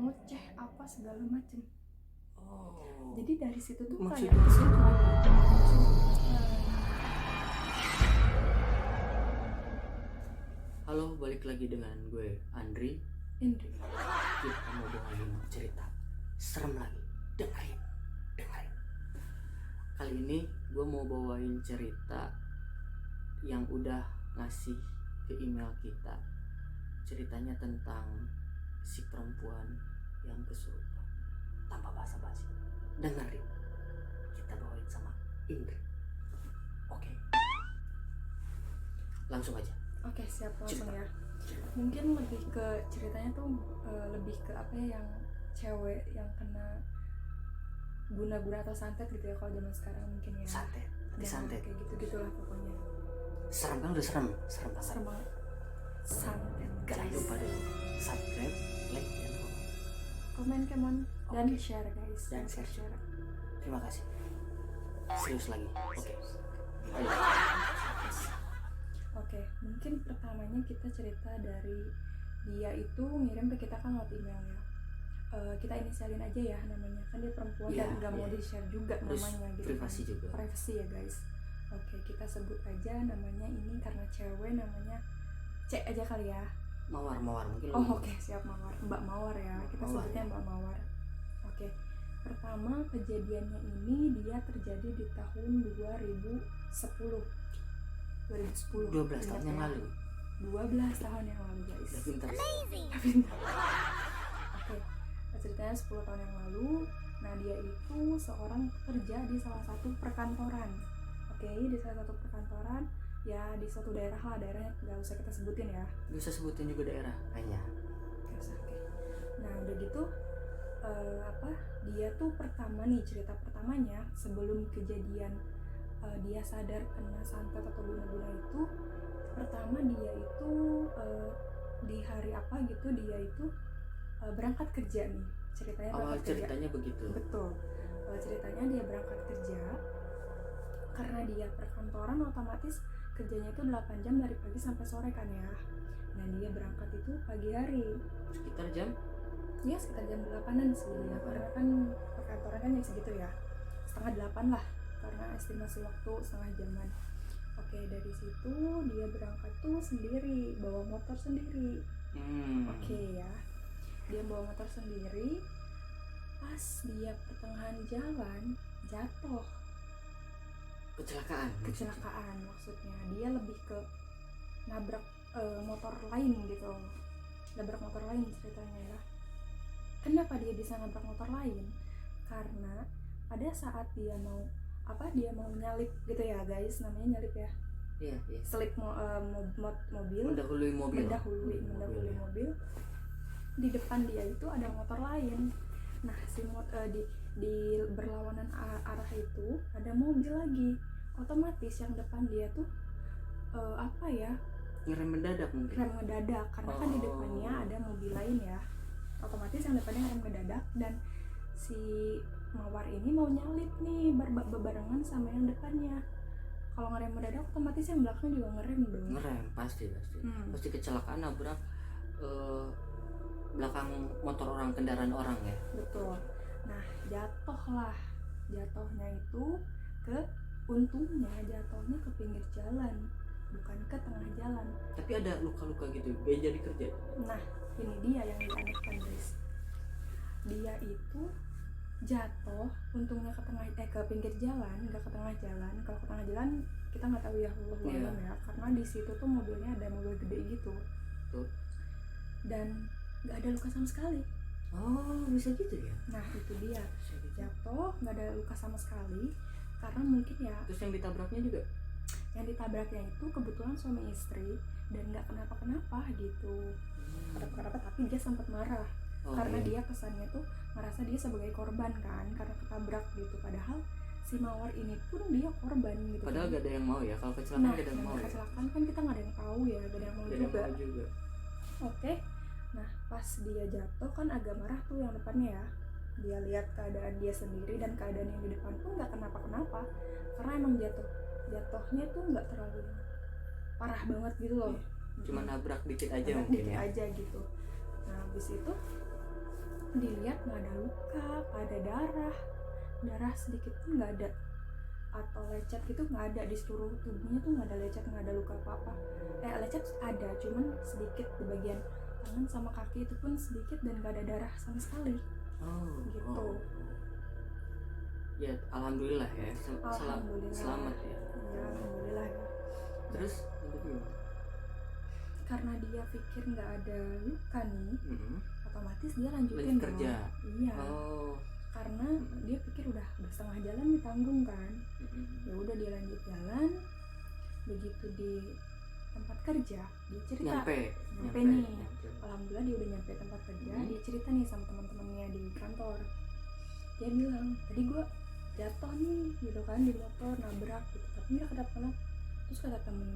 ngoceh apa segala macem. Oh. Jadi dari situ tuh Maksudnya kayak ke situ. Halo, balik lagi dengan gue Andri. Indri. Kita mau bawain cerita serem lagi. Dengerin. Kali ini gue mau bawain cerita yang udah ngasih ke email kita. Ceritanya tentang si perempuan yang kesurupan. Tanpa basa-basi, dengerin. Kita bawain sama Indri. Oke. Langsung aja. Oke, siap, langsung Cerita. ya. Mungkin lebih ke ceritanya tuh lebih ke apa ya, yang cewek yang kena guna-guna atau santet gitu ya kalau zaman sekarang mungkin ya. Santet. Dan Santet. kayak gitu-gitulah pokoknya. Serem kan, udah serem banget. Serem banget. Santet. Jangan guys. lupa deh subscribe, like, dan komen. Komen dan Oke. share guys. Dan share. Terima kasih. Serius lagi. Oke. Ayo. Oke, mungkin pertamanya kita cerita dari dia itu ngirim ke kita kan lewat email ya. Kita inisialin aja ya namanya, kan dia perempuan Iya, dan nggak mau iya. di-share juga Terus namanya gitu privasi kan. juga. Privasi ya guys. Oke, kita sebut aja namanya ini karena cewek namanya C aja kali ya. Mawar mungkin. Oh oke, siap, Mawar. Mbak Mawar ya, kita Mawar, sebutnya ya. Mbak Mawar. Oke, pertama kejadiannya ini dia terjadi di tahun 2010. 12 tahun yang lalu. 12 tahun yang lalu guys. Udah pintar. Oke, ceritanya 10 tahun yang lalu. Nah, dia itu seorang pekerja di salah satu perkantoran. Oke, di salah satu perkantoran ya, di suatu daerah lah, daerahnya nggak usah kita sebutin ya. Bisa sebutin juga daerah kayaknya. Nggak usah, oke. Nah, udah gitu dia tuh pertama nih, cerita pertamanya sebelum kejadian dia sadar kena santet atau guna-guna itu. Pertama dia itu di hari apa gitu, dia itu berangkat kerja nih, ceritanya. Awal ceritanya kerja. Begitu. Betul. Awal ceritanya dia berangkat kerja karena dia perkantoran, otomatis kerjanya itu 8 jam dari pagi sampai sore kan ya. Nah, dia berangkat itu pagi hari Sekitar jam? Ya sekitar jam 8-an sih ya, karena kan perkantoran kan yang segitu ya, setengah 8 lah, karena estimasi waktu setengah jaman. Oke, dari situ dia berangkat tuh sendiri, bawa motor sendiri. Oke ya, dia bawa motor sendiri. Pas dia pertengahan jalan jatuh. Kecelakaan maksudnya. Dia lebih ke nabrak motor lain gitu. Nabrak motor lain ceritanya ya. Kenapa dia bisa nabrak motor lain? Karena pada saat dia mau nyalip gitu ya guys, namanya nyalip ya. Iya. Selip mobil. Mendahului mobil. Di depan dia itu ada motor lain. Nah, di berlawanan arah itu ada mobil lagi. Otomatis yang depan dia tuh ngerem mendadak mungkin. Rem mendadak karena kan di depannya ada mobil lain ya. Otomatis yang depannya ngerem mendadak, dan si Mawar ini mau nyalip nih berbarengan sama yang depannya. Kalau ngerem mendadak otomatis yang belakang juga ngerem dong. Ngerem pasti. Pasti kecelakaan nabrak belakang motor orang, kendaraan orang ya. Betul. Nah, jatuhnya itu untungnya jatuhnya ke pinggir jalan, bukan ke tengah jalan. Tapi ada luka-luka gitu, gak jadi kerja. Nah, ini dia yang dianehkan guys. Dia itu jatuh, untungnya ke pinggir jalan, nggak ke tengah jalan. Kalau ke tengah jalan kita nggak tahu ya, Allah ya, karena di situ tuh mobilnya ada mobil gede gitu. Tuh. Dan nggak ada luka sama sekali. Oh, bisa gitu ya. Nah, itu dia, jatuh nggak ada luka sama sekali, karena mungkin ya. Terus yang ditabraknya juga? Yang ditabraknya itu kebetulan suami istri dan nggak kenapa-kenapa gitu. Kenapa, tapi dia sempat marah. Karena dia kesannya tuh merasa dia sebagai korban kan, karena ketabrak gitu. Padahal si Mawar ini pun dia korban gitu. Padahal kan. Gak ada yang mau ya, kalau kecelakaan gak ada yang mau. Kecelakaan kan kita nggak ada yang tahu ya, gak ada yang mau juga. Oke. Nah, pas dia jatuh kan agak marah tuh yang depannya ya. Dia lihat keadaan dia sendiri dan keadaan yang di depan pun nggak kenapa-kenapa, karena emang jatuhnya tuh nggak terlalu parah banget gitu loh. Cuma nabrak dikit aja mungkin ya. Dikit aja gitu. Nah, habis itu dilihat nggak ada luka, nggak ada darah sedikit pun nggak ada, atau lecet gitu nggak ada, di seluruh tubuhnya tuh nggak ada lecet, nggak ada luka apa-apa. Lecet ada, cuman sedikit di bagian tangan sama kaki itu pun sedikit, dan nggak ada darah sama sekali. Gitu. Ya alhamdulillah ya, Alhamdulillah. selamat ya. Ya alhamdulillah ya. Terus gimana? Karena dia pikir nggak ada luka nih, otomatis dia lanjutin Lanjut kerja. Iya. Karena dia pikir udah setengah jalan ditanggung kan. Ya udah dia lanjut jalan. Begitu di tempat kerja, dia cerita nyampe nih. Alhamdulillah dia udah nyampe tempat kerja. Dia cerita nih sama teman-temannya di kantor. Dia bilang, tadi gue jatuh nih gitu kan di motor, nabrak gitu, tapi nggak kenapa-kenapa. Terus kata temen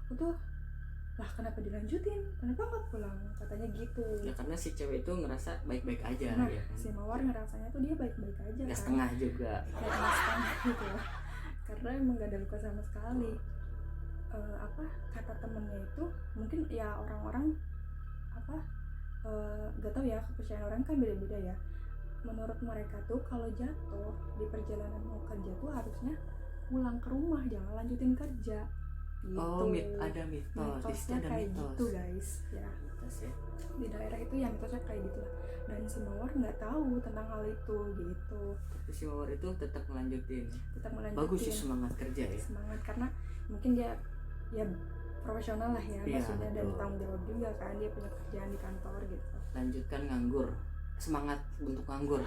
aku tuh, lah kenapa dilanjutin, kenapa nggak pulang, katanya gitu. Ya karena si cewek itu ngerasa baik-baik aja. Nah ya kan? si Mawar ngerasanya tuh dia baik-baik aja, nggak kan, setengah juga. kayak nggak setengah gitu ya, karena emang gak ada luka sama sekali. Kata temennya itu mungkin ya orang-orang gak tahu ya, kepercayaan orang kan beda-beda ya. Menurut mereka tuh kalau jatuh di perjalanan mau kerja tuh harusnya pulang ke rumah, jangan lanjutin kerja gitu. Ada mitosnya kayak gitu guys ya. Mitos ya. Di daerah itu ya mitosnya kayak gitu lah. Dan si Mawar nggak tahu tentang hal itu gitu. Tapi si Mawar itu tetap melanjutin. Bagus sih, semangat kerja ya. Semangat karena mungkin dia ya profesional lah ya, maksudnya, dan tanggung jawab juga kan, dia punya kerjaan di kantor gitu. Lanjutkan nganggur, semangat untuk nganggur,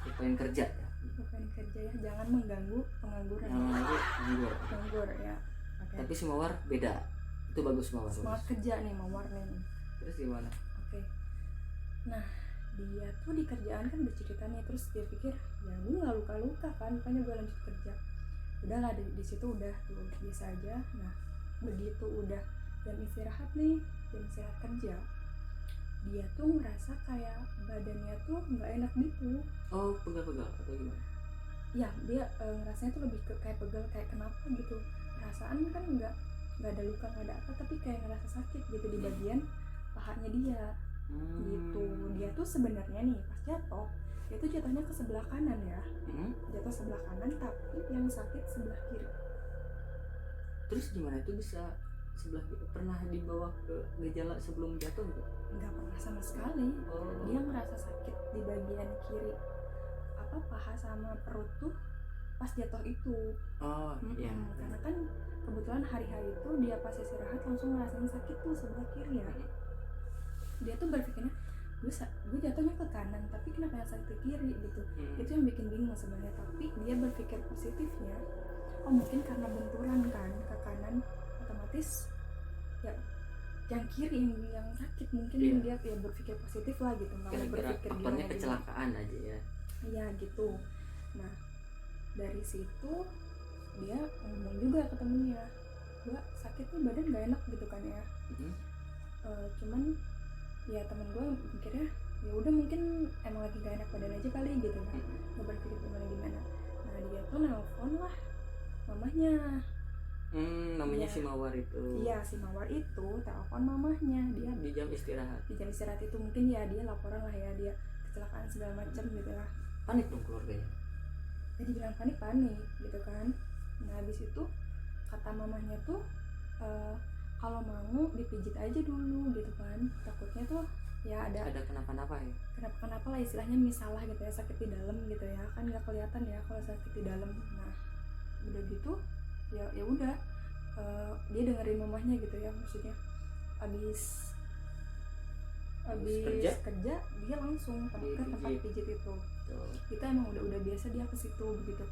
lupain kerja ya. Lupain kerja ya, jangan mengganggu pengangguran. Nganggur ya. Okay. Tapi si Mawar beda, itu bagus Mawar. Semangat kerja nih Mawar nih. Terus gimana? Oke. Nah dia tuh di kerjaan kan bercerita nih, terus dia pikir ya gue nggak luka-luka kan, makanya gue lanjut kerja. Udahlah di situ udah tuh bisa aja. Nah begitu udah jam istirahat nih, jam istirahat kerja, dia tuh ngerasa kayak badannya tuh nggak enak gitu. Pegal-pegal atau gimana? Ya dia ngerasanya tuh lebih kayak pegal, kayak kenapa gitu. Perasaan kan nggak ada luka, nggak ada apa, tapi kayak ngerasa sakit gitu di bagian pahanya dia. Gitu. Dia tuh sebenarnya nih pas jatuh, dia tuh jatuhnya ke sebelah kanan ya. Jatuh sebelah kanan, tapi yang sakit sebelah kiri. Terus gimana itu bisa sebelah kiri? Pernah dibawa ke gejala sebelum jatuh enggak? Nggak pernah sama sekali. Dia ngerasa sakit di bagian kiri, paha sama perut tuh pas jatuh itu. Iya. Karena kan kebetulan hari-hari itu dia pas istirahat langsung ngerasain sakit tuh sebelah kiri ya. Dia tuh berpikirnya gue jatuhnya ke kanan, tapi kenapa yang sakit ke kiri gitu. Itu yang bikin bingung sebenarnya. Tapi dia berpikir positifnya, mungkin karena benturan kan ke kanan, otomatis ya yang kiri yang sakit. Mungkin dia ya berpikir positif lah gitu, nggak berpikir gimana kecelakaan aja ya. Iya gitu. Nah dari situ dia ngomong juga ke temennya, gue sakit nih, badan gak enak gitu kan ya. Cuman ya temen gue mikirnya ya udah mungkin emang lagi gak enak badan aja kali gitu kan, nggak berpikir gimana. Nah dia tuh nelfon lah mamahnya. Namanya si Mawar itu. Iya si Mawar itu telepon mamahnya. Dia di jam istirahat. Di jam istirahat itu mungkin ya dia laporan lah ya, dia kecelakaan segala macam gitu lah. Panik dong keluarganya. Ya dibilang panik gitu kan. Nah habis itu kata mamahnya tuh kalau mau dipijit aja dulu gitu kan, takutnya tuh ya ada kenapa-napa ya. Kenapa lah istilahnya, misalah gitu ya, sakit di dalam gitu ya, kan nggak kelihatan ya kalau sakit di dalam. Nah udah gitu ya udah dia dengerin mamahnya gitu ya, maksudnya abis kerja dia langsung pergi ke tempat pijit itu. Kita emang udah biasa dia ke situ, begitu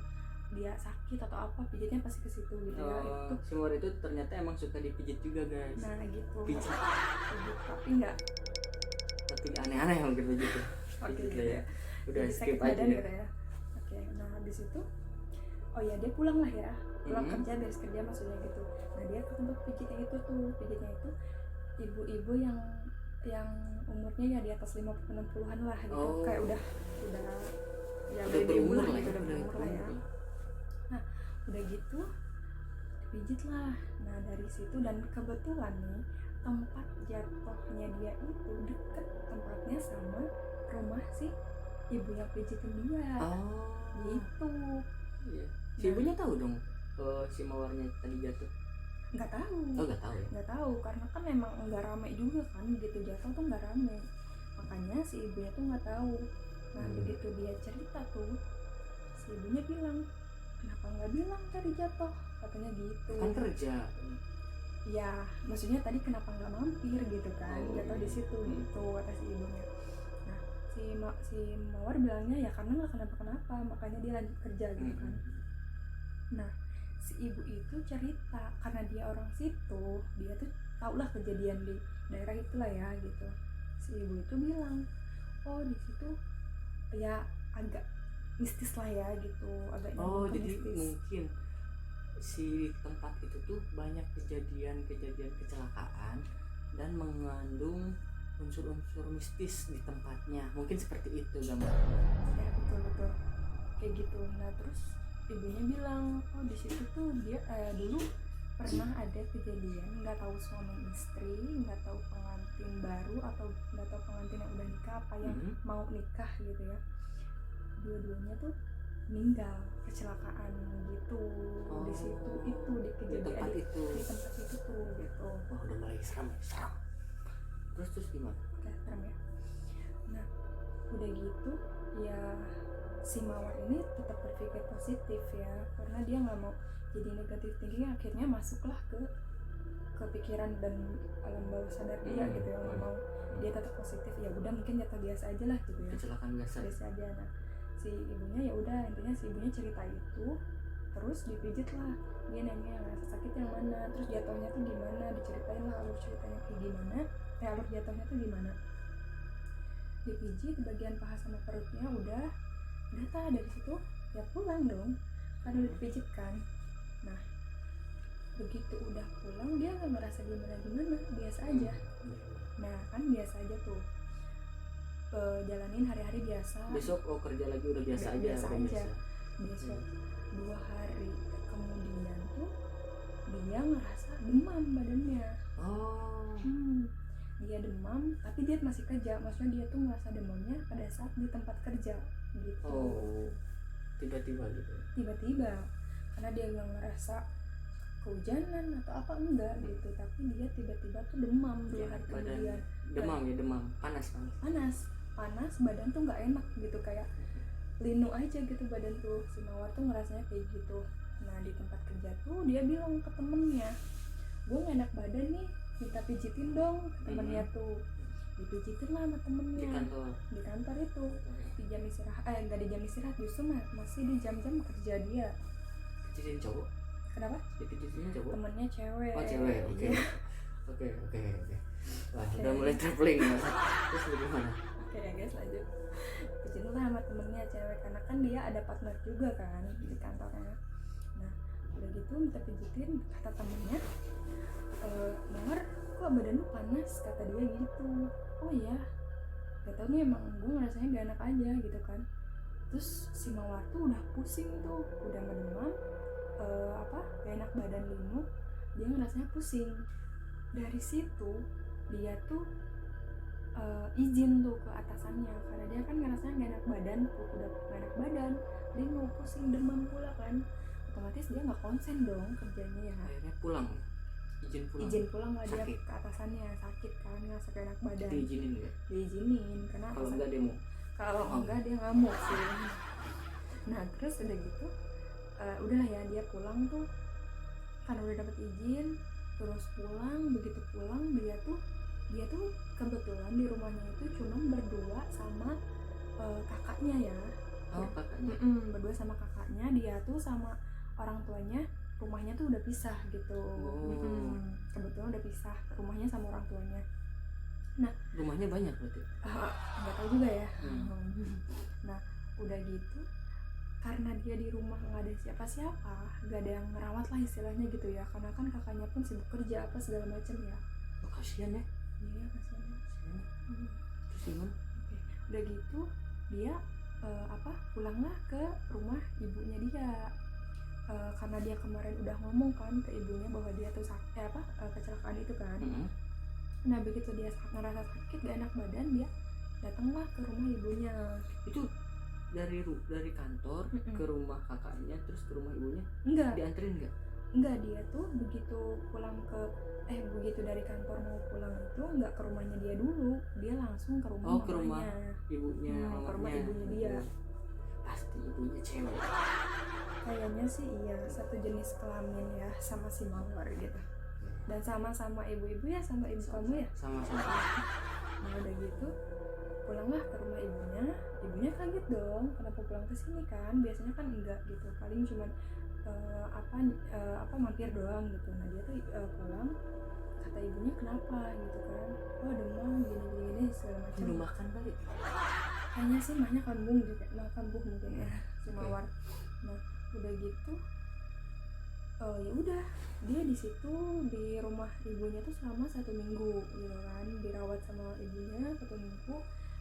dia sakit atau apa pijitnya pasti ke situ gitu ya. Itu si Mawar itu ternyata emang suka dipijit juga guys. Nah gitu. Pijit. Tapi aneh-aneh mungkin begitu. Gitu ya. Udah jadi skip aja gitu ya. Oke, nah habis itu dia pulang lah ya, kerja, beres kerja maksudnya gitu. Nah dia ke tempat pijitnya itu ibu-ibu yang umurnya ya di atas 50-60an lah gitu. Kayak udah ya berumur lah gitu, udah berumur lah ya. Nah udah gitu dipijit lah. Nah dari situ, dan kebetulan nih tempat jatuhnya dia itu deket tempatnya sama rumah si ibu yang pijitin dia. Oh Gitu. iya. Si ibunya tahu dong si mawarnya tadi jatuh? Nggak tahu. Oh nggak tahu ya. Nggak tahu karena kan emang nggak rame juga kan, gitu jatuh tuh nggak rame, makanya si ibunya tuh nggak tahu. Nah begitu dia cerita tuh, si ibunya bilang, kenapa nggak bilang tadi jatuh, katanya gitu. Kan kerja. Ya maksudnya tadi kenapa nggak mampir gitu kan, Oh, jatuh di situ iya. gitu kata si ibunya. Nah si mawar bilangnya ya karena nggak kenapa-kenapa, makanya dia lanjut kerja gitu kan. Nah si ibu itu cerita karena dia orang situ, dia tuh tau lah kejadian di daerah itulah ya gitu. Si ibu itu bilang, oh di situ ya agak mistis lah ya gitu, agak Oh nyambung ke jadi mistis. mungkin si tempat itu tuh banyak kejadian kecelakaan dan mengandung unsur-unsur mistis di tempatnya, mungkin seperti itu gambar. Ya betul kayak gitu. Nah terus ibunya bilang, oh di situ tuh dia dulu pernah ada kejadian, nggak tahu suami istri, nggak tahu pengantin baru atau nggak tahu pengantin yang udah nikah apa yang mau nikah gitu ya, dua-duanya tuh meninggal kecelakaan gitu. Di situ itu di kejadian di tempat itu. di tempat itu tuh gitu. Wah udah mulai seram. Terus gimana? Oke, serem ya. Nah udah gitu ya si mawar ini tetap berpikir positif ya, karena dia nggak mau jadi negatif thinking, akhirnya masuklah ke pikiran dan alam bawah sadar dia gitu ya, nggak mau, dia tetap positif, ya udah mungkin jatuh biasa aja lah gitu ya, Kecelakaan biasa aja. Nah si ibunya ya udah, intinya si ibunya cerita itu, terus dipijit lah, dia nanya rasa sakit yang mana, terus jatuhnya tuh gimana, diceritain lah alur ceritanya kayak gimana, alur jatuhnya tuh gimana. Dipijit bagian paha sama perutnya, udah tak dari situ ya pulang dong, kan udah dipijit kan. Nah begitu udah pulang dia nggak merasa gimana, biasa aja. Nah kan biasa aja tuh, jalanin hari-hari biasa. Besok kerja lagi udah biasa aja. Besok 2 hari kemudian tuh dia ngerasa demam badannya. Dia demam tapi dia masih kerja, maksudnya dia tuh ngerasa demamnya pada saat di tempat kerja gitu. Tiba-tiba gitu. Tiba-tiba karena dia nggak ngerasa kehujanan atau apa enggak gitu, tapi dia tiba-tiba tuh demam 2 hari kemudian. Demam, panas, badan tuh nggak enak gitu, kayak linu aja gitu badan tuh. Si mawar tuh ngerasanya kayak gitu. Nah di tempat kerja tuh dia bilang ke temennya, gue nggak enak badan nih, minta pijitin dong ke temennya tuh. Dipijitin lah sama temennya di kantor itu, di jam istirahat, nggak di jam istirahat, justru masih di jam-jam kerja dia. Pijitin cowok? Kenapa? Dipijitinnya cowok? Temennya cewek. Oh cewek, oke. Wah udah mulai traveling ya. Terus bagaimana? Oke ya guys, lanjut. Pijitin lah sama temennya cewek, karena kan dia ada partner juga kan di kantornya. Nah udah gitu minta pijitin, kata temennya, Mawar kok badan lu panas, kata dia gitu. Oh iya, gak tau nih, emang gue ngerasanya gak enak aja gitu kan. Terus si Mawar tuh udah pusing tuh, udah demam, gak enak badan linu, dia ngerasanya pusing. Dari situ dia tuh izin tuh ke atasannya, karena dia kan ngerasanya gak enak badan tuh, udah gak enak badan, dia mau pusing, demam pula kan, otomatis dia nggak konsen dong kerjanya ya. Akhirnya pulang, izin pulang lah dia ke atasannya, sakit kan, ngerasa gak enak badan. Diizinin karena kalau enggak demo, enggak dia ngamuk sih. Nah terus udah gitu udah ya dia pulang tuh karena udah dapet izin, terus pulang. Begitu pulang dia tuh kebetulan di rumahnya itu cuma berdua sama kakaknya ya. Kakaknya? Berdua sama kakaknya, dia tuh sama orang tuanya rumahnya tuh udah pisah gitu. Kebetulan udah pisah rumahnya sama orang tuanya. Nah rumahnya banyak berarti? nggak tahu juga ya. Nah udah gitu karena dia di rumah nggak ada siapa-siapa, nggak ada yang ngerawat lah istilahnya gitu ya, karena kan kakaknya pun sibuk kerja apa segala macam ya. Kasian ya. Iya kasian. Terus gimana? Udah gitu dia pulanglah ke rumah ibunya dia. Karena dia kemarin udah ngomong kan ke ibunya bahwa dia tuh kecelakaan itu kan. Nah begitu dia ngerasa sakit gak enak badan, dia datanglah ke rumah ibunya. Itu dari kantor ke rumah kakaknya terus ke rumah ibunya? Enggak, dianterin enggak, dia tuh begitu pulang ke begitu dari kantor mau pulang itu enggak ke rumahnya dia dulu, dia langsung ke rumah mamanya. Ke rumah ibunya, ke rumah ibunya dia. Pasti ibunya cewek. Kayaknya sih iya, satu jenis kelamin ya sama si Mawar gitu. Dan sama-sama ibu-ibu ya, sama ibu kamu ya? Sama-sama. Nah udah gitu pulanglah ke rumah ibunya kaget dong, kenapa pulang ke sini kan, biasanya kan enggak gitu, paling cuman mampir doang gitu. Nah dia tuh pulang, kata ibunya kenapa gitu kan, oh demam gini segala macam. Belum makan kali, kayaknya sih mahnya kambuh gitu, kambuh mungkin ya si Mawar. Nah udah gitu ya udah dia di situ di rumah ibunya tuh selama 1 minggu gitu kan, dirawat sama ibunya 1 minggu.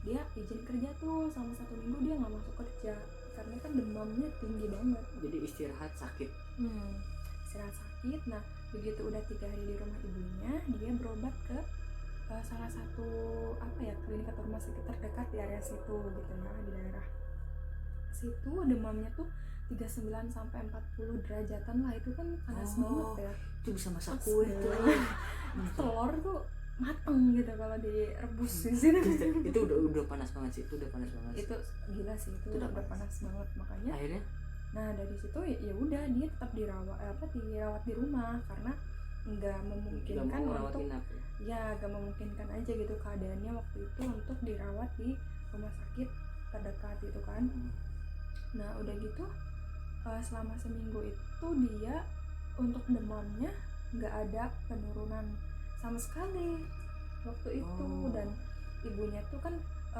Dia izin kerja tuh sama 1 minggu, dia nggak masuk kerja karena kan demamnya tinggi banget. Jadi istirahat sakit. Istirahat sakit. Nah begitu udah 3 hari di rumah ibunya, dia berobat ke salah satu klinik atau rumah sakit terdekat di area situ gitu ya, di daerah situ. Demamnya tuh 39 sampai 40 derajatan lah, itu kan panas banget ya. Itu bisa masak kue tuh. Telur tuh mateng gitu kalau direbus di sini. Itu udah panas banget sih, itu udah panas banget. Itu gila sih, itu udah panas banget makanya. Akhirnya nah dari situ ya udah dia tetap dirawat di rumah karena nggak memungkinkan untuk nggak memungkinkan aja gitu keadaannya waktu itu untuk dirawat di rumah sakit terdekat itu kan. Nah udah gitu selama seminggu itu dia untuk demamnya nggak ada penurunan sama sekali waktu itu. Dan ibunya tuh kan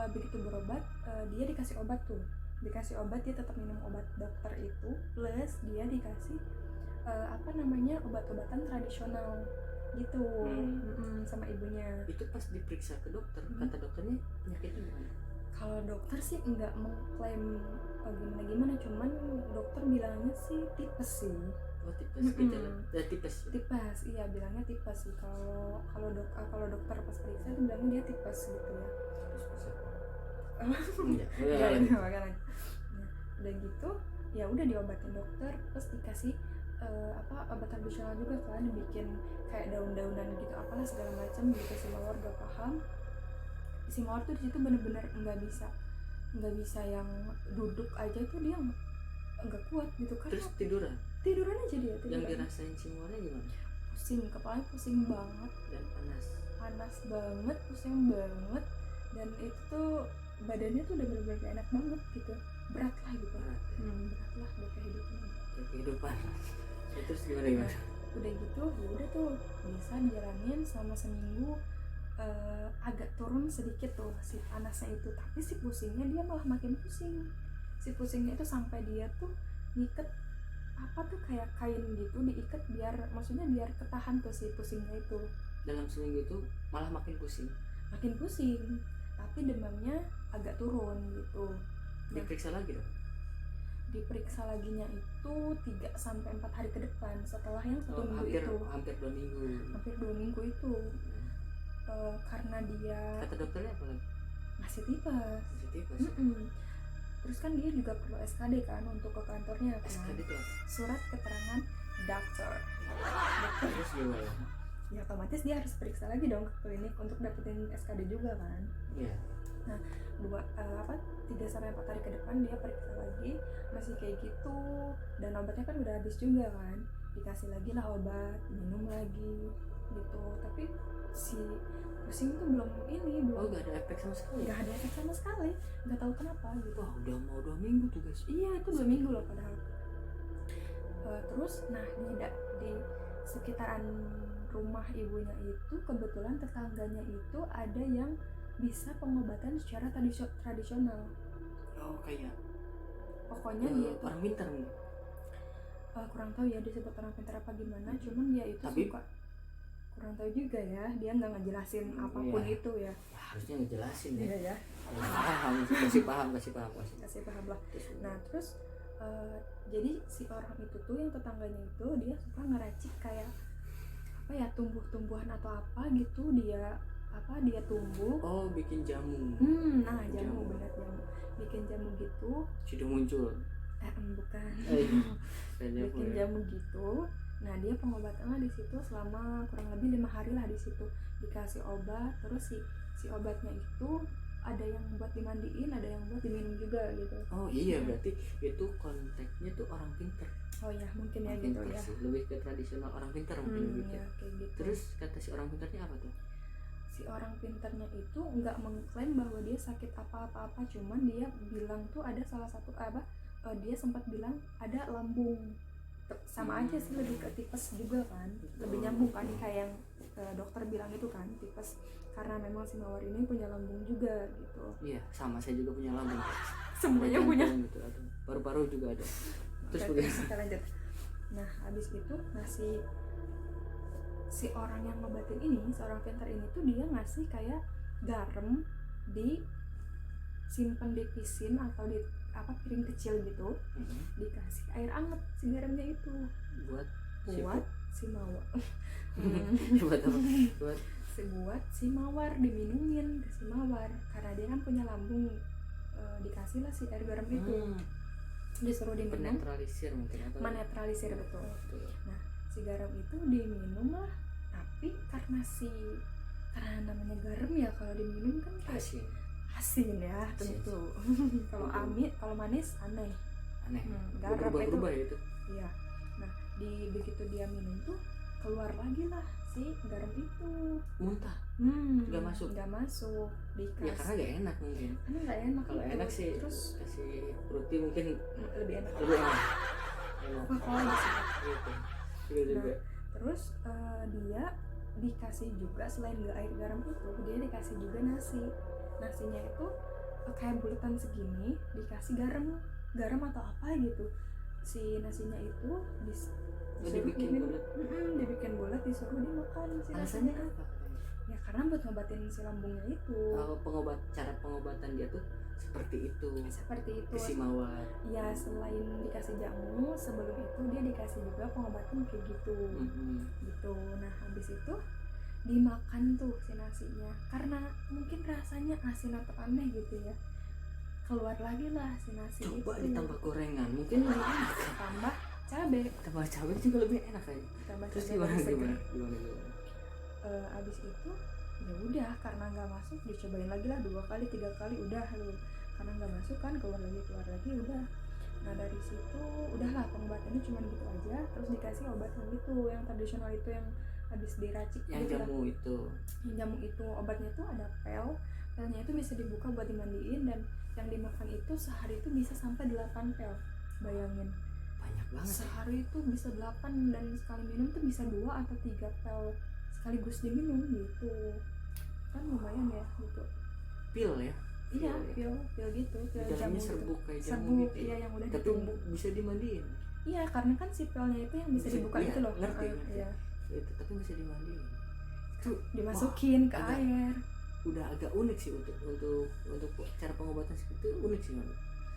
begitu berobat, dia dikasih obat, dia tetap minum obat dokter itu, plus dia dikasih obat-obatan tradisional gitu sama ibunya. Itu pas diperiksa ke dokter, kata dokternya penyakitnya gimana? Kalau dokter sih nggak mengklaim gimana, cuman dokter bilangnya sih tipes sih. Tipes gitu lah. Tipes. Iya bilangnya tipes sih. Kalau dokter pas periksa itu bilangnya dia tipes gitu ya. Makanya. Udah gitu ya udah diobatin dokter, terus dikasih obat tradisional juga kan, dibikin kayak daun-daunan gitu apalah segala macam gitu. Si Mawar gak paham. Si Mawar tuh di situ bener-bener nggak bisa yang duduk aja tuh, dia nggak kuat gitu kan. Terus tiduran aja dia. Yang dirasain si Mawarnya gimana? Pusing, kepalanya pusing banget dan panas banget, pusing banget. Dan itu tuh badannya tuh udah bener-bener gak enak banget gitu, berat lah gitu. Berat lah buat kehidupan. Terus gimana? Udah gitu ya udah tuh bisa dijalanin selama seminggu. Agak turun sedikit tuh si panasnya itu, tapi si pusingnya dia malah makin pusing. Si pusingnya itu sampai dia tuh ngiket kayak kain gitu, diikat biar ketahan tuh si pusingnya itu. Dalam seminggu itu malah makin pusing, tapi demamnya agak turun gitu. Diperiksa lagi dong? Diperiksa laginya itu 3-4 hari ke depan setelah yang 1 minggu itu. Hampir 2 minggu itu. Karena dia, kata dokternya apa lagi? masih tipes. Terus kan dia juga perlu SKD kan untuk ke kantornya kan. SKD itu apa? Surat keterangan dokter. Terus gimana? Ya otomatis dia harus periksa lagi dong ke klinik untuk dapetin SKD juga kan. Iya. Nah 3-4 hari ke depan dia periksa lagi, masih kayak gitu. Dan obatnya kan udah habis juga kan, dikasih lagi lah obat, minum lagi gitu. Tapi si pusing tuh belum gak ada efek sama sekali. Nggak tahu kenapa gitu. Wah udah mau 2 minggu tuh guys. Iya itu 2 minggu loh padahal. Terus nah di sekitaran rumah ibunya itu kebetulan tetangganya itu ada yang bisa pengobatan secara tradisional. Kayak pokoknya dia tuh orang pintar nih. Kurang tahu ya disebut orang pintar apa gimana, cuman dia itu suka, kurang tahu juga ya, dia nggak ngejelasin apapun itu ya. Harusnya ngejelasin ya. Iya ya. Kasih paham lah. Nah terus jadi si orang itu tuh yang tetangganya itu dia suka ngeracik kayak apa ya, tumbuh-tumbuhan atau apa gitu, dia tumbuh. Oh, bikin jamu. Nah jamu, benar, jamu, bikin jamu gitu. Sudah muncul. Bukan. Saja Bikin jamu gitu. Nah dia pengobatannya di situ selama kurang lebih 5 hari lah, di situ dikasih obat. Terus si obatnya itu ada yang buat dimandiin, ada yang buat diminum juga gitu. Oh iya, berarti itu konteksnya tuh orang pinter. Oh ya mungkin ya Orang gitu pinter ya. sih, lebih ke tradisional orang pinter mungkin gitu. Ya kayak gitu. Terus kata si orang pinternya apa tuh? Si orang pinternya itu nggak mengklaim bahwa dia sakit apa-apa, cuman dia bilang tuh ada salah satu dia sempat bilang ada lambung. Sama aja sih, lebih ke tipes juga kan, lebih nyambung kan kayak yang dokter bilang itu kan, tipes, karena memang si Mawar ini punya lambung juga gitu. Iya, sama, saya juga punya lambung. Semuanya punya gitu, ada paru-paru juga ada. Terus Oke, bagaimana? kita lanjut. Nah habis itu si orang yang ngobatin ini, seorang pinter ini tuh dia ngasih kayak garam, di simpen di pisin atau di piring kecil gitu, dikasih air anget si garamnya itu buat si Mawar. buat apa? buat si Mawar, diminumin ke si Mawar karena dia kan punya lambung. Dikasih lah si air garam itu, disuruh diminum, menetralisir mungkin atau menetralisir, betul. Nah si garam itu diminum lah, tapi karena namanya garam ya, kalau diminum kan kayak asin ya tentu. Kalau manis aneh. Garam berubah ya itu. Iya. Nah begitu dia minum tuh keluar lagi lah si garam itu, muntah. Nggak masuk dikasih. Ya karena nggak enak mungkin. Karena nggak enak. Kalau gitu. enak sih Terus kasih fruity mungkin lebih enak. Kalau gitu. Juga. Terus dia dikasih juga, selain air garam itu, dia dikasih juga nasinya itu kayak bulatan segini, dikasih garam atau apa gitu. Si nasinya itu dibikin bulat, disuruh dimakan. Alasannya apa? Ya karena buat ngobatin si lambungnya itu. Cara pengobatan dia tuh seperti itu si Mawar. Ya selain dikasih jamu, sebelum itu dia dikasih juga pengobatan kayak gitu. Gitu. Nah habis itu dimakan tuh si nasinya, karena mungkin rasanya asin atau aneh gitu ya, keluar lagi lah si nasi. Coba itu ditambah gorengan mungkin lebih enak. tambah cabai juga lebih enak kayaknya. Terus gimana? Abis itu ya udah, karena nggak masuk dicobain lagi lah 2 kali 3 kali, udah lu karena nggak masuk kan, keluar lagi udah. Nah dari situ udahlah, pengobatannya cuma gitu aja. Terus dikasih obat yang itu, yang tradisional itu, yang habis diracik yang gitu jamu lah. itu. Yang jamu itu obatnya tuh ada pelnya itu bisa dibuka buat dimandiin, dan yang dimakan itu sehari itu bisa sampai 8 pel. Bayangin, banyak banget. Sehari itu bisa 8, dan sekali minum tuh bisa 2 atau 3 pel sekaligus diminum gitu. Kan lumayan ya gitu. Pil ya? Iya, pil gitu, pil jamu serbuk gitu. Kayak jamu gitu. Iya, yang udah tapi ditumbuk. Bisa dimandiin. Iya, karena kan si pilnya itu yang bisa dibuka iya, itu loh. Ngerti. Iya. Itu tapi bisa dimandiin. Itu dimasukin ke air. Udah agak unik sih untuk cara pengobatan seperti itu, unik sih.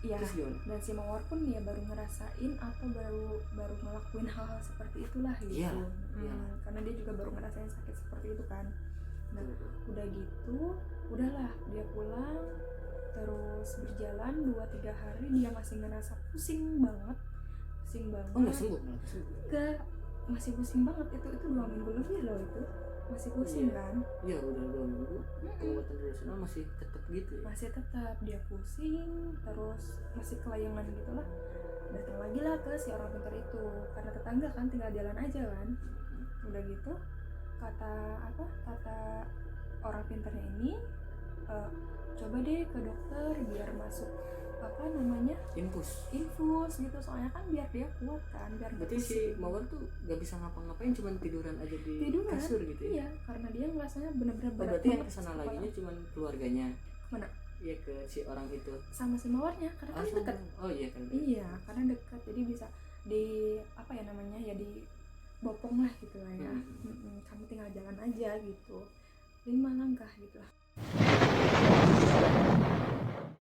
Iya. Dan si Mawar pun ya baru ngerasain atau baru ngelakuin hal-hal seperti itulah gitu. Iya. Karena dia juga baru ngerasain sakit seperti itu kan. Nah, udah gitu, udahlah dia pulang. Terus berjalan 2-3 hari dia masih ngerasa pusing banget. Oh, nggak sembuh? Enggak, masih pusing banget. Itu 2 minggu lebih loh itu. Masih pusing kan? Iya, udah 2 minggu. Pengobatan tradisional masih tetap gitu ya? Masih tetap, dia pusing, terus masih kelayangan gitu lah. Datang lagi lah ke si orang pintar itu, karena tetangga kan, tinggal jalan aja kan. Udah gitu, kata orang pintarnya ini, coba deh ke dokter biar masuk infus gitu, soalnya kan biar dia kuat kan, biar berarti si Mawar tuh gak bisa ngapa-ngapain, cuman tiduran aja di kasur gitu ya? Iya, karena dia ngerasanya bener-bener berat. Berarti yang kesana laginya cuman keluarganya? Mana? Iya, ke si orang itu sama si Mawarnya, karena kan dekat. Oh iya kan? Iya, karena dekat, jadi bisa